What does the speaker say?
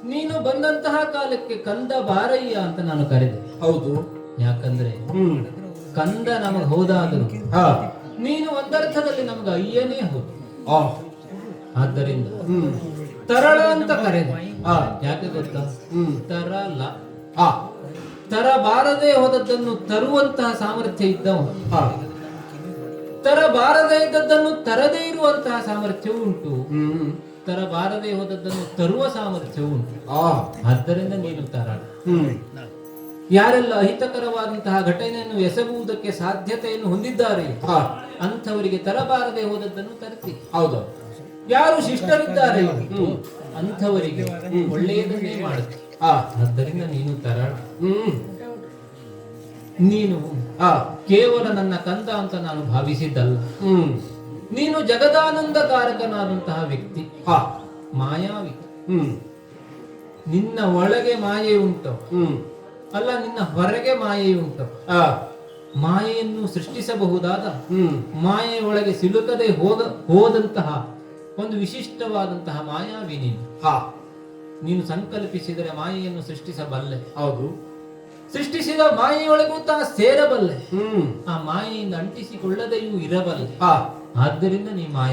ನೀನು ಬಂದಂತಹ ಕಾಲಕ್ಕೆ ಕಂದ ಬಾರಯ್ಯ ಅಂತ ನಾನು ಕರೆದೆ. ಹೌದು. ಯಾಕಂದ್ರೆ ಕಂದ ನಮಗ್ ಹೌದಾದರು ನೀನು ಒಂದರ್ಥದಲ್ಲಿ ನಮ್ಗೆ ಅಯ್ಯನೇ ಹೌದು. ಆದ್ದರಿಂದ ತರಳ ಅಂತ ಕರೆದೆ. ಯಾಕೆ ಗೊತ್ತಾ? ತರಲ ತರಬಾರದೆ ಹೋದದ್ದನ್ನು ತರುವಂತಹ ಸಾಮರ್ಥ್ಯ ಇದ್ದವ, ತರಬಾರದೆ ಇದ್ದದ್ದನ್ನು ತರದೇ ಇರುವಂತಹ ಸಾಮರ್ಥ್ಯವೂ ಉಂಟು, ತರಬಾರದೆ ಹೋದದ್ದನ್ನು ತರುವ ಸಾಮರ್ಥ್ಯವೂ ಉಂಟು. ಆದ್ದರಿಂದ ನೀನು ತರಳ. ಯಾರೆಲ್ಲ ಅಹಿತಕರವಾದಂತಹ ಘಟನೆಯನ್ನು ಎಸಗುವುದಕ್ಕೆ ಸಾಧ್ಯತೆಯನ್ನು ಹೊಂದಿದ್ದಾರೆ ಅಂಥವರಿಗೆ ತರಬಾರದೆ ಹೋದದ್ದನ್ನು ತರಿಸಿ. ಹೌದು. ಯಾರು ಶಿಷ್ಟರಿದ್ದಾರೆ ಅಂಥವರಿಗೆ ಒಳ್ಳೆಯದನ್ನೇ ಮಾಡುತ್ತೆ. ಆದ್ದರಿಂದ ನೀನು ತರಳ. ನೀನು ಕೇವಲ ನನ್ನ ಕಂದ ಅಂತ ನಾನು ಭಾವಿಸಿದ್ದಲ್ಲ. ನೀನು ಜಗದಾನಂದಕಾರಕನಾದಂತಹ ವ್ಯಕ್ತಿ, ಮಾಯಾವಿ. ನಿನ್ನ ಒಳಗೆ ಮಾಯೆ ಉಂಟು ಅಲ್ಲ, ನಿನ್ನ ಹೊರಗೆ ಮಾಯೆ ಉಂಟು. ಮಾಯೆಯನ್ನು ಸೃಷ್ಟಿಸಬಹುದಾದ, ಮಾಯೆ ಒಳಗೆ ಸಿಲುಕದೆ ಹೋದಂತಹ ಒಂದು ವಿಶಿಷ್ಟವಾದಂತಹ ಮಾಯಾವಿ ನೀನು. ನೀನು ಸಂಕಲ್ಪಿಸಿದರೆ ಮಾಯೆಯನ್ನು ಸೃಷ್ಟಿಸಬಲ್ಲೆ. ಹೌದು. ಸೃಷ್ಟಿಸಿದ ಮಾಯೆಯೊಳಗೂ ತಾ ಸೇರಬಲ್ಲೆ. ಆ ಮಾಯೆಯಿಂದ ಅಂಟಿಸಿಕೊಳ್ಳದೆಯೂ ಇರಬಲ್ಲೆ. ಆದ್ದರಿಂದ ನೀ ಮಾಯ